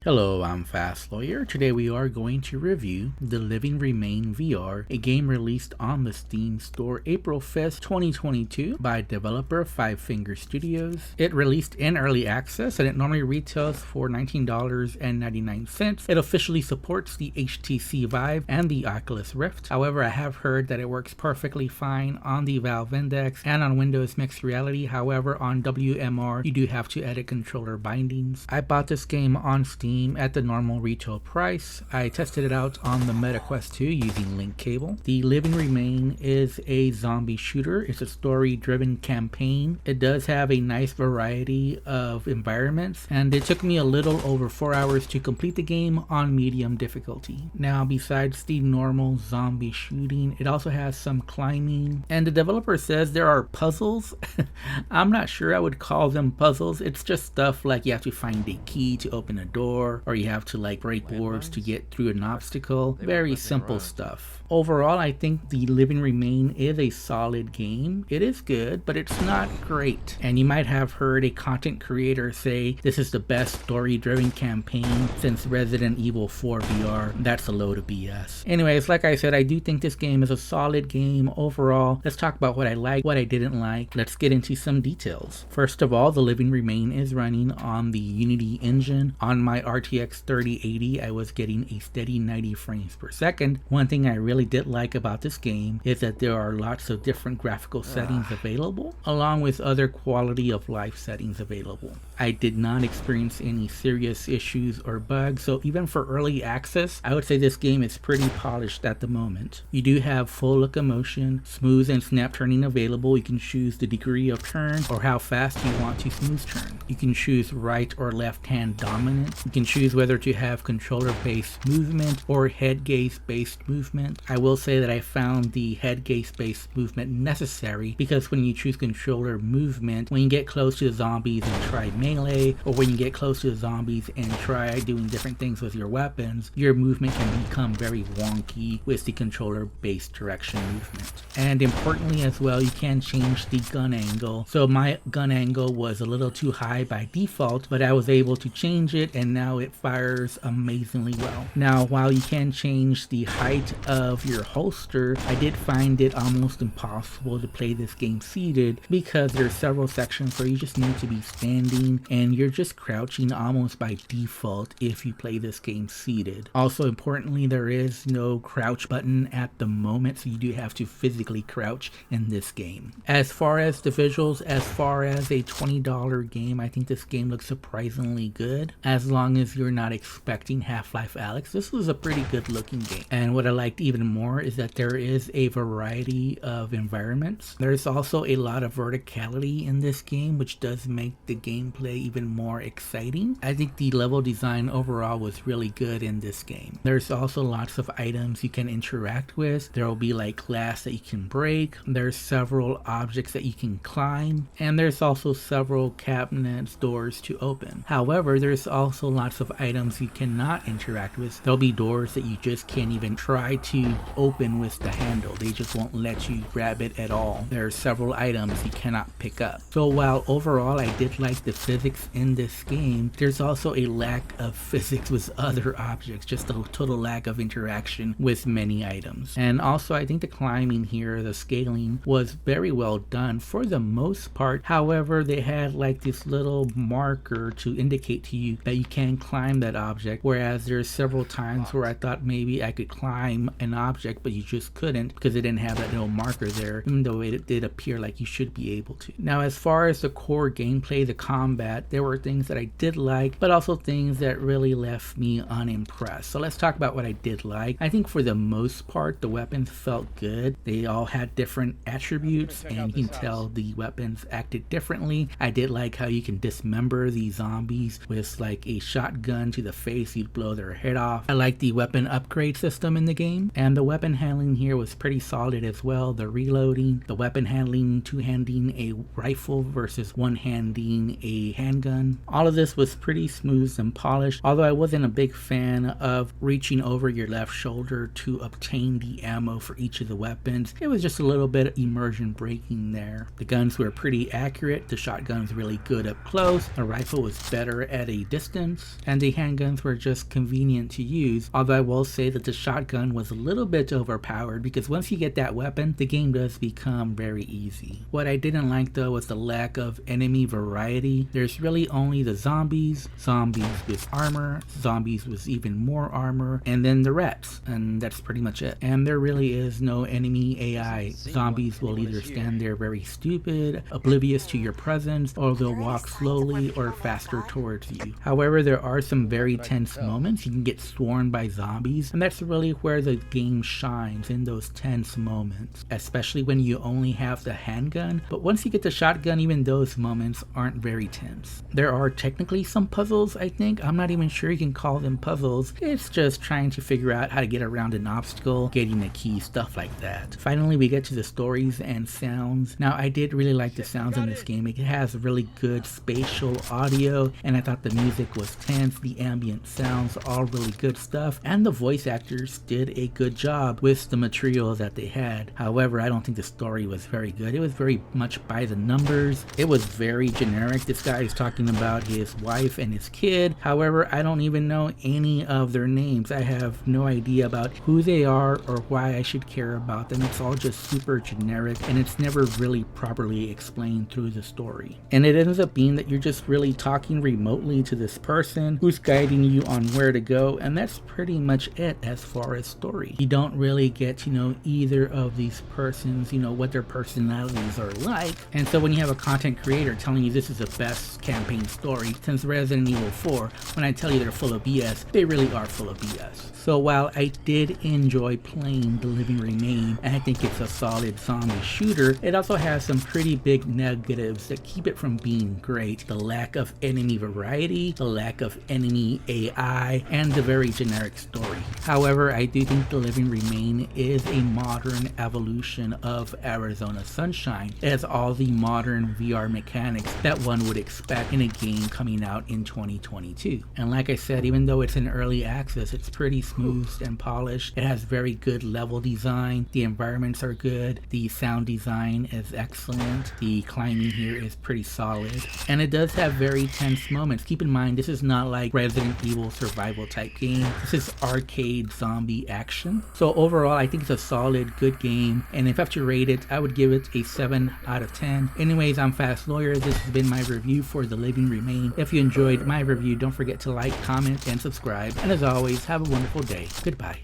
Hello, I'm Fast Lawyer. Today we are going to review The Living Remain VR, a game released on the Steam store April 5th, 2022 by developer Five Finger Studios. It released in early access and it normally retails for $19.99. It officially supports the HTC Vive and the Oculus Rift. However, I have heard that it works perfectly fine on the Valve Index and on Windows Mixed Reality. However, on WMR, you do have to edit controller bindings. I bought this game on Steam at the normal retail price. I tested it out on the MetaQuest 2 using link cable. The Living Remain is a zombie shooter. It's a story-driven campaign. It does have a nice variety of environments, and it took me a little over 4 hours to complete the game on medium difficulty. Now, besides the normal zombie shooting, it also has some climbing, and the developer says there are puzzles. I'm not sure I would call them puzzles. It's just stuff like you have to find a key to open a door, or you have to break boards to get through an obstacle. Very simple stuff. Overall, I think The Living Remain is a solid game. It is good, but it's not great. And you might have heard a content creator say this is the best story-driven campaign since Resident Evil 4 VR. That's a load of BS. Anyways, like I said, I do think this game is a solid game overall. Let's talk about what I liked, what I didn't like. Let's get into some details. First of all, The Living Remain is running on the Unity engine. On my RTX 3080, I was getting a steady 90 frames per second. One thing I really did like about this game is that there are lots of different graphical settings available, along with other quality of life settings available. I did not experience any serious issues or bugs, so even for early access, I would say this game is pretty polished at the moment. You do have full locomotion, smooth and snap turning available. You can choose the degree of turn or how fast you want to smooth turn. You can choose right or left hand dominant. You can choose whether to have controller based movement or head gaze based movement. I will say that I found the head gaze based movement necessary because when you choose controller movement, when you get close to the zombies and try melee, or when you get close to the zombies and try doing different things with your weapons, your movement can become very wonky with the controller based direction movement. And importantly as well, you can change the gun angle. So my gun angle was a little too high by default, but I was able to change it and now it fires amazingly well. Now, while you can change the height of your holster, I did find it almost impossible to play this game seated because there are several sections where you just need to be standing and you're just crouching almost by default if you play this game seated. Also importantly, there is no crouch button at the moment, so you do have to physically crouch in this game. As far as the visuals, as far as a $20 game, I think this game looks surprisingly good. As long as you're not expecting Half-Life Alyx, this was a pretty good looking game. And what I liked even more is that there is a variety of environments. There's also a lot of verticality in this game, which does make the gameplay even more exciting. I think the level design overall was really good in this game. There's also lots of items you can interact with. There will be glass that you can break. There's several objects that you can climb, and there's also several cabinets, doors to open. However, there's also lots of items you cannot interact with. There'll be doors that you just can't even try to open with the handle. They just won't let you grab it at all. There are several items you cannot pick up. So while overall I did like the physics in this game, there's also a lack of physics with other objects, just a total lack of interaction with many items. And also I think the climbing here, the scaling, was very well done for the most part. However, they had this little marker to indicate to you that you can climb that object, whereas there's several times where I thought maybe I could climb an object but you just couldn't because it didn't have that little marker there, even though it did appear like you should be able to. Now, as far as the core gameplay, the combat, there were things that I did like, but also things that really left me unimpressed. So let's talk about what I did like. I think for the most part, the weapons felt good. They all had different attributes and you can tell the weapons acted differently. I did like how you can dismember the zombies with a shotgun to the face. You'd blow their head off. I like the weapon upgrade system in the game, and the weapon handling here was pretty solid as well. The reloading, the weapon handling, two-handing a rifle versus one-handing a handgun. All of this was pretty smooth and polished, although I wasn't a big fan of reaching over your left shoulder to obtain the ammo for each of the weapons. It was just a little bit of immersion breaking there. The guns were pretty accurate. The shotgun was really good up close. The rifle was better at a distance. and the handguns were just convenient to use, although I will say that the shotgun was a little bit overpowered because once you get that weapon, the game does become very easy. What I didn't like though was the lack of enemy variety. There's really only the zombies with armor, zombies with even more armor, and then the rats, and that's pretty much it. And there really is no enemy AI. Zombies will either stand there very stupid, oblivious to your presence, or they'll walk slowly or faster towards you. However, there are some very tense moments. You can get swarmed by zombies, and that's really where the game shines, in those tense moments, especially when you only have the handgun. But once you get the shotgun, even those moments aren't very tense. There are technically some puzzles, I think. I'm not even sure you can call them puzzles. It's just trying to figure out how to get around an obstacle, getting a key, stuff like that. Finally, we get to the stories and sounds. Now, I did really like the sounds in this game. It has really good spatial audio, and I thought the music was tense, the ambient sounds, all really good stuff, and the voice actors did a good job with the material that they had. However, I don't think the story was very good. It was very much by the numbers. It was very generic. This guy is talking about his wife and his kid. However, I don't even know any of their names. I have no idea about who they are or why I should care about them. It's all just super generic, and it's never really properly explained through the story. And it ends up being that you're just really talking remotely to this person who's guiding you on where to go, and that's pretty much it as far as story. You don't really get to know either of these persons, what their personalities are like. And so when you have a content creator telling you this is the best campaign story since Resident Evil 4, when I tell you they're full of BS, they really are full of BS. So while I did enjoy playing The Living Remain, and I think it's a solid zombie shooter, it also has some pretty big negatives that keep it from being great. The lack of enemy variety, the lack of enemy AI, and the very generic story. However, I do think The Living Remain is a modern evolution of Arizona Sunshine. It has all the modern VR mechanics that one would expect in a game coming out in 2022. And like I said, even though it's in early access, it's pretty smooth and polished. It has very good level design. The environments are good. The sound design is excellent. The climbing here is pretty solid. And it does have very tense moments. Keep in mind, this is not like Resident Evil survival type game. This is arcade zombie action. So overall, I think it's a solid, good game. And if I have to rate it, I would give it a 7 out of 10. Anyways, I'm Fast Lawyer. This has been my review for The Living Remain. If you enjoyed my review, don't forget to like, comment, and subscribe. And as always, have a wonderful day. Goodbye.